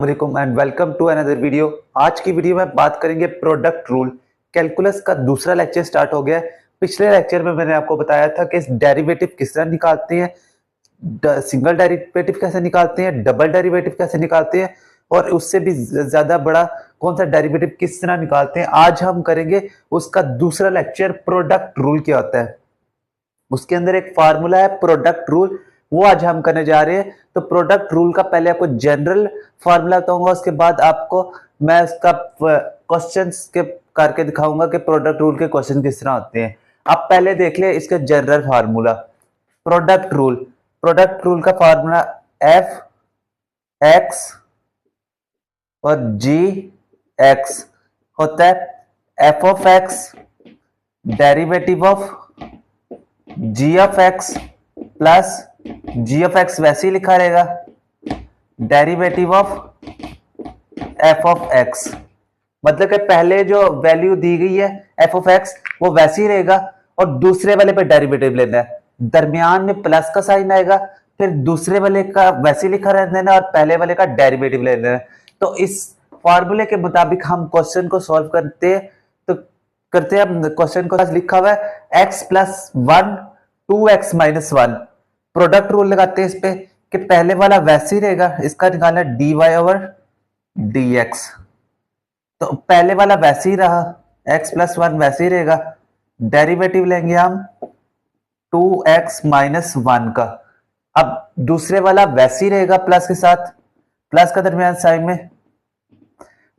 वालेकुम and welcome to another video. आज की वीडियो में बात करेंगे प्रोडक्ट रूल। कैलकुलस का दूसरा लेक्चर स्टार्ट हो गया है। पिछले लेक्चर में मैंने आपको बताया था कि डेरिवेटिव किस तरह निकालते हैं, सिंगल डेरिवेटिव कैसे निकालते हैं, डबल डेरिवेटिव कैसे निकालते हैं और उससे भी ज्यादा बड़ा कौन सा डेरिवेटिव किस तरह निकालते हैं। आज हम करेंगे उसका दूसरा लेक्चर, प्रोडक्ट रूल क्या होता है। उसके अंदर एक फार्मूला है प्रोडक्ट रूल, वो आज हम करने जा रहे हैं। तो प्रोडक्ट रूल का पहले आपको जनरल फार्मूला बताऊंगा, उसके बाद आपको मैं उसका क्वेश्चंस के करके दिखाऊंगा कि प्रोडक्ट रूल के क्वेश्चन किस तरह होते हैं। आप पहले देख ले इसका general formula product rule. Product rule का फार्मूला एफ एक्स और जी एक्स होता है। F of x derivative of g of x plus g of x वैसे ही लिखा रहेगा, derivative of f of x. मतलब कि पहले जो वैल्यू दी गई है एफ ऑफ एक्स वो वैसे ही रहेगा और दूसरे वाले पे डेरिवेटिव लेना है। दरमियान में प्लस का साइन आएगा, फिर दूसरे वाले का वैसे ही लिखा रहना है और पहले वाले का डेरिवेटिव लेना है। तो इस फॉर्मूले के मुताबिक हम क्वेश्चन को सॉल्व करते हैं। तो करते हैं हम क्वेश्चन को, लिखा हुआ है x plus one to x minus one. Product rule लगाते हैं इस पे कि पहले वाला वैसे ही रहेगा, इसका निकालना d Y over D x. तो पहले वाला वैसे ही रहा, एक्स प्लस वन वैसे ही रहेगा। डेरिवेटिव लेंगे हम टू एक्स माइनस वन का। अब दूसरे वाला वैसे ही रहेगा प्लस के साथ, प्लस का दरमियान साइन में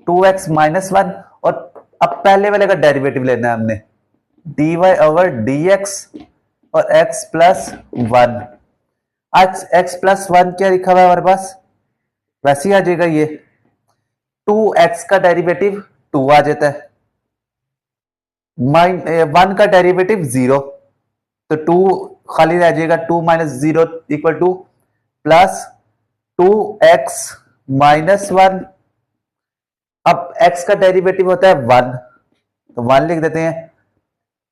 टू एक्स माइनस वन। और अब पहले वाले का डेरिवेटिव लेना है हमने, d Y over D x और एक्स प्लस वन। आज एक्स प्लस वन क्या लिखा हुआ है हमारे पास, वैसे ही आ जाएगा। ये टू एक्स का डेरिवेटिव टू आ जाता है, वन का डेरिवेटिव जीरो, तो टू खाली रह जाएगा। Two minus zero equal two plus two x minus one. अब एक्स का डेरिवेटिव होता है वन, तो वन लिख देते हैं,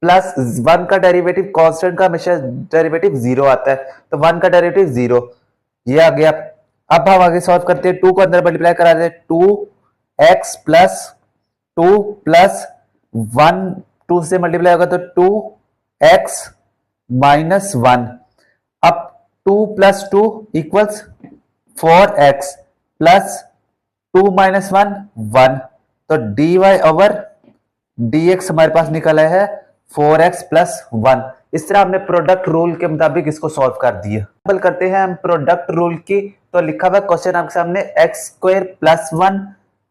प्लस वन का डेरिवेटिव कांस्टेंट का हमेशा डेरिवेटिव जीरो आता है, तो वन का डेरिवेटिव जीरो, ये आ गया। अब हम आगे सॉल्व करते हैं, टू को अंदर मल्टीप्लाई करा देते हैं, two x plus one, two से मल्टीप्लाई होगा तो टू एक्स माइनस वन। अब two plus two equals four X plus two minus one one. तो D Y over D X हमारे पास निकला है फोर एक्स प्लस वन। इस तरह हमने प्रोडक्ट रूल के मुताबिक इसको सॉल्व कर दिया। करते हैं हम प्रोडक्ट रूल की। तो लिखा हुआ क्वेश्चन आपके सामने एक्स स्क्वायर प्लस वन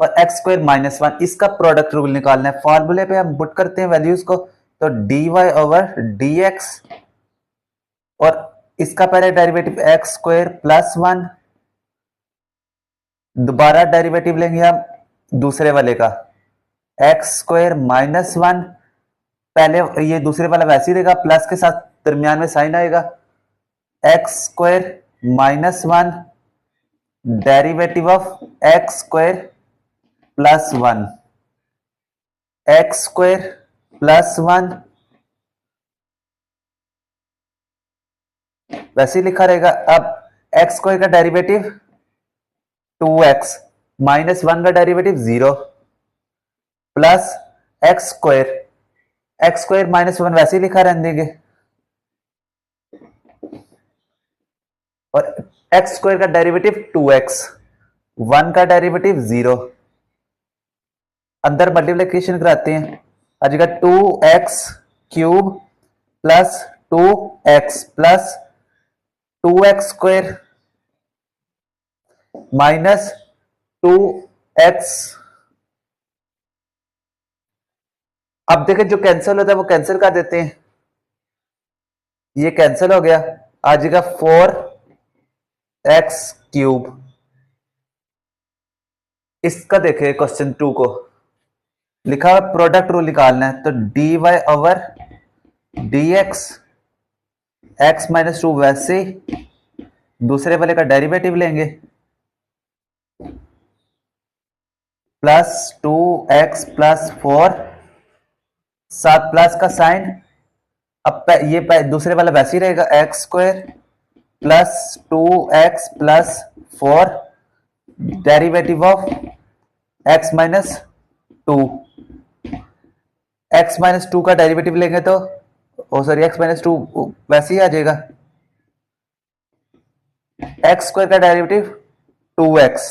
और एक्स स्क्वायर माइनस वन, इसका प्रोडक्ट रूल निकालना है। फॉर्मूले पे हम पुट करते हैं वैल्यूज को, तो D Y over D x और इसका पहले derivative x square plus one, दोबारा डेरिवेटिव लेंगे हम दूसरे वाले का एक्स स्क्वायर माइनस वन। पहले ये दूसरे वाला वैसे ही रहेगा, प्लस के साथ दरमियान में साइन आएगा, X square minus one derivative of X square plus one, X square plus one वैसे ही लिखा रहेगा। अब एक्स स्क्वायर का derivative two x minus one का derivative zero plus X square minus one वैसे ही लिखा रहने देंगे, और एक्स स्क्वायर का डेरिवेटिव टू एक्स, वन का डेरिवेटिव जीरो, अंदर मल्टीप्लीकेशन कराते हैं, आ जाएगा two X cube plus two x plus two x square minus two x. अब देखें जो कैंसिल होता है वो कैंसिल कर देते हैं, ये कैंसिल हो गया, आ जाएगा फोर एक्स क्यूब। इसका देखें क्वेश्चन टू को, लिखा हुआ प्रोडक्ट रूल निकालना है, तो D Y over D x, x minus two वैसे दूसरे वाले का डेरिवेटिव लेंगे, plus two x plus four, साथ प्लस का साइन। अब ये दूसरे वाला वैसे ही रहेगा, x square plus two x plus four derivative of x minus two. x minus two का डेरिवेटिव लेंगे तो सॉरी x माइनस टू वैसे ही आ जाएगा। एक्स स्क्वायर का डेरिवेटिव 2x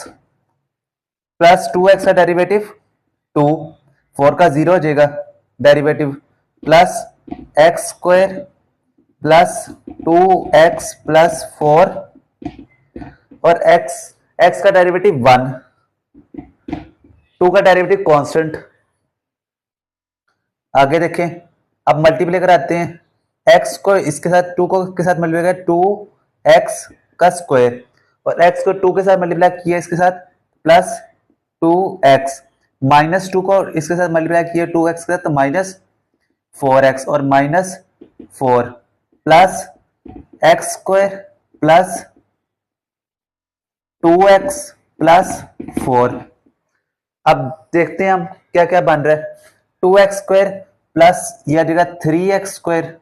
प्लस 2x का डेरिवेटिव 2, 4 का 0 हो जाएगा derivative, plus X square plus 2x plus 4 और x का डेरिवेटिव 1, 2 का डेरिवेटिव कांस्टेंट। आगे देखें, अब मल्टीप्लाई कराते हैं, x को इसके साथ 2 को के साथ मल्टीप्लाई करें 2x का स्क्वायर और x को 2 के साथ मल्टीप्लाई किया इसके साथ प्लस 2x, माइनस 2 को इसके साथ मल्टीप्लाई किया 2x के साथ तो माइनस 4x और minus 4 plus X square plus 2x plus 4। अब देखते हैं हम क्या क्या बन रहा है। 2x स्क्वायर प्लस यह आ जाएगा 3x स्क्वायर।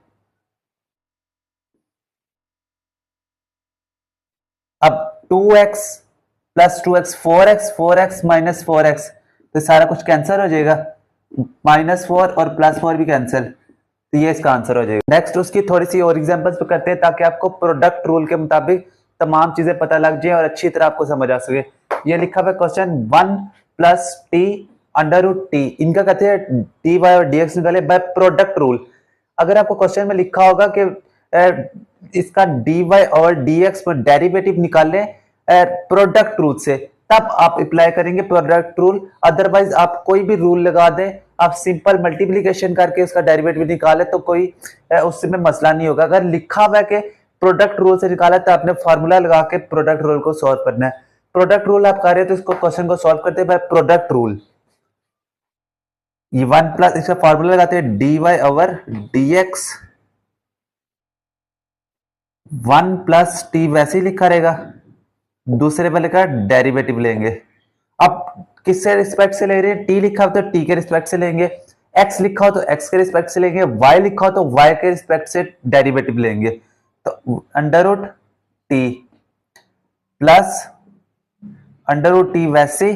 अब 2x plus 2x 4x minus 4x, तो सारा कुछ कैंसिल हो जाएगा, माइनस 4 और प्लस 4 भी कैंसिल, तो ये इसका आंसर हो जाएगा। नेक्स्ट उसकी थोड़ी सी और एग्जांपल्स पे करते हैं ताकि आपको प्रोडक्ट रूल के मुताबिक तमाम चीजें पता लग जाए और अच्छी तरह आपको समझ आ सके। ये लिखा हुआ question 1 plus t under root t, इनका कहते हैं डी वाई और डी एक्स निकाले बाय प्रोडक्ट रूल। अगर आपको क्वेश्चन में लिखा होगा कि इसका डी वाई और डी एक्स पर डेरिवेटिव निकाले प्रोडक्ट रूल से, तब आप अप्लाई करेंगे प्रोडक्ट रूल। अदरवाइज आप कोई भी रूल लगा दें, आप सिंपल मल्टीप्लिकेशन करके उसका डेरिवेटिव निकाले तो कोई उसमें मसला नहीं होगा। अगर लिखा हुआ है कि प्रोडक्ट रूल से निकाला तो आपने फॉर्मूला लगा के प्रोडक्ट रूल को सॉल्व करना है। प्रोडक्ट रूल आप कर रहे हैं तो इसको क्वेश्चन को सॉल्व करते हैं बाय प्रोडक्ट रूल। ये 1 प्लस इसका फॉर्मूला लगाते हैं d Y over D x, 1 plus T वैसे ही लिखा रहेगा, दूसरे वाले का डेरिवेटिव लेंगे। अब किससे रिस्पेक्ट से ले रहे हैं, टी लिखा हो तो टी के रिस्पेक्ट से लेंगे, एक्स लिखा हो तो एक्स के रिस्पेक्ट से लेंगे, वाई लिखा हो तो वाई के रिस्पेक्ट से डेरिवेटिव लेंगे। तो under root T plus under root T वैसे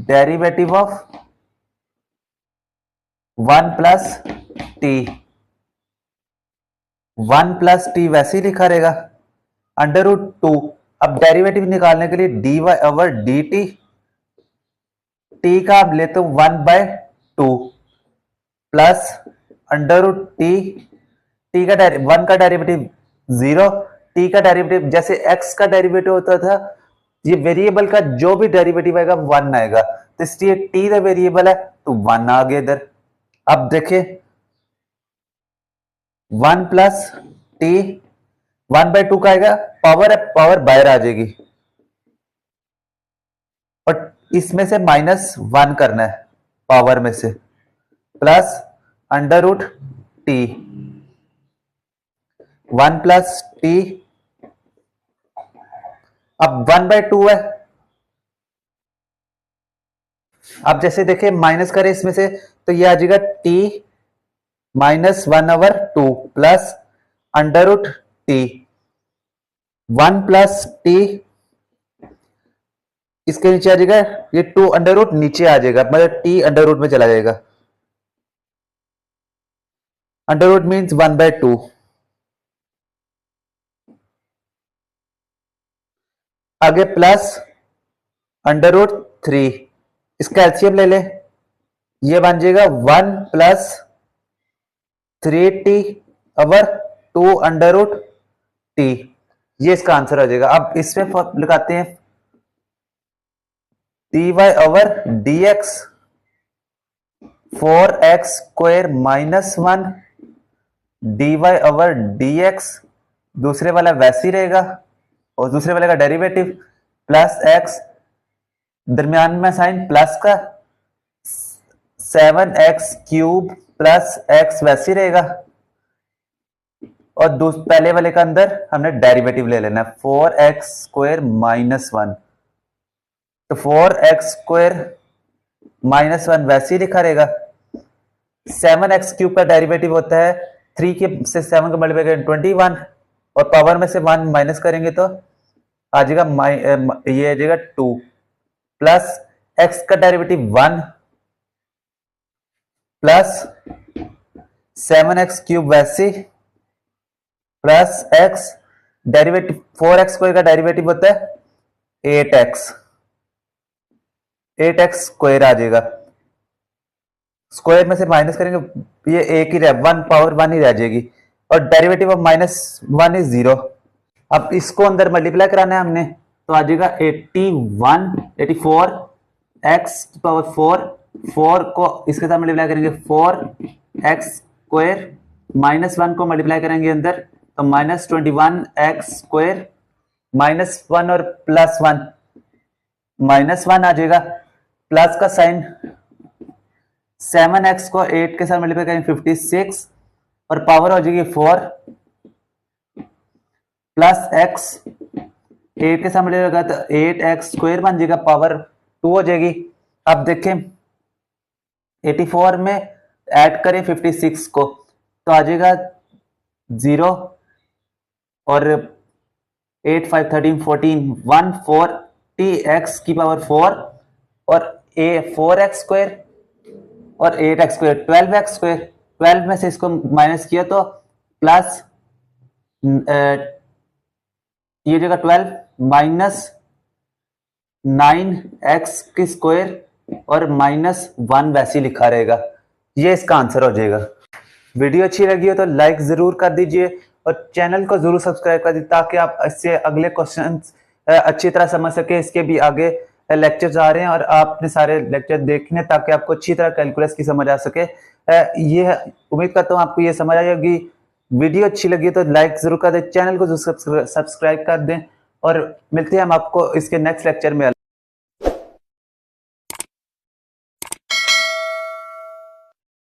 derivative of 1 plus T, 1 plus T वैसे ही लिखा रहेगा अंडर रूट 2। अब डेरिवेटिव निकालने के लिए d Y over d t, t का आप लेते हो 1/2 plus under root t, t का 1 का डेरिवेटिव 0, टी का डेरिवेटिव जैसे x का डेरिवेटिव होता था, ये वेरिएबल का जो भी डेरिवेटिव आएगा 1 आएगा, तो इसलिए टी का वेरिएबल है तो 1 आ गया इधर। अब देखिए 1 प्लस टी 1/2 का आएगा, पावर है, पावर बाहर आ जाएगी और इसमें से -1 करना है पावर में से, plus under root t 1 plus t, अब 1/2 है। अब जैसे देखिए माइनस करें इसमें से तो ये आ जाएगा t -1/2 plus under root t, 1 plus t इसके नीचे आ जाएगा, ये 2 अंडर रूट नीचे आ जाएगा, मतलब टी अंडर रूट में चला जाएगा, अंडर रूट मीन्स 1/2। आगे प्लस अंडर रूट 3, इसका एलसीएम ले ले, ये बन जाएगा 1 plus 3t over 2 under root t, ये इसका आंसर हो जाएगा। अब इसमें लगाते हैं d Y over D x 4x square -1 d Y over D x, दूसरे वाला वैसे ही रहेगा और दूसरे वाले का डेरिवेटिव प्लस x, दरमियान में साइन प्लस का 7x क्यूब प्लस x वैसे ही रहेगा और पहले वाले का अंदर हमने डेरिवेटिव ले लेना है 4x स्क्वायर -1, तो 4x स्क्वायर -1 वैसे ही लिखा रहेगा, 7x क्यूब का डेरिवेटिव होता है 3 के से 7 का मल्टीप्लाई करें 21 और पावर में से 1 माइनस करेंगे तो आ जाएगा ये आ जाएगा 2, प्लस एक्स का डेरिवेटिव 1 प्लस 7x³ वैसे प्लस एक्स डेरिवेटिव 4x² का डेरिवेटिव होता है 8x स्क्वायर आ जाएगा। स्क्वायर में से माइनस करेंगे ये एक ही रह 1 पावर 1 ही रह जाएगी और डेरिवेटिव ऑफ -1 इज 0। अब इसको अंदर मल्टीप्लाई कराना है हमने तो आ जाएगा 84 x पावर 4 को इसके साथ मल्टीप्लाई करेंगे 4x² -1 को मल्टीप्लाई करेंगे अंदर तो -21x² -1 और +1 -1 आ जाएगा। प्लस का साइन 7x को 8 के साथ मल्टीप्लाई करेंगे 56 और पावर हो जाएगी 4 प्लस x 8 के साथ मल्टीप्लाई तो 8x² बन जाएगा पावर 2 हो जाएगी। अब देखें 84 में ऐड करें 56 को तो आ जाएगा 0 और 8 5 13 14 140x की पावर 4 और 4x² और 8x² 12x²। 12 में से इसको माइनस किया तो प्लस ये जगह 12 -9x की स्क्वायर और -1 वैसे ही लिखा रहेगा। ये इसका आंसर हो जाएगा। वीडियो अच्छी लगी हो तो लाइक जरूर कर दीजिए और चैनल को जरूर सब्सक्राइब कर दीजिए ताकि आप इससे अगले क्वेश्चन अच्छी तरह समझ सके। इसके भी आगे लेक्चर्स आ रहे हैं और आपने सारे लेक्चर देखने ताकि आपको अच्छी तरह कैलकुलस की समझ आ सके। ये उम्मीद करता हूँ आपको ये समझ आ जाएगी। वीडियो अच्छी लगी तो लाइक जरूर कर दें, चैनल को सब्सक्राइब कर दें और मिलते हैं हम आपको इसके नेक्स्ट लेक्चर में।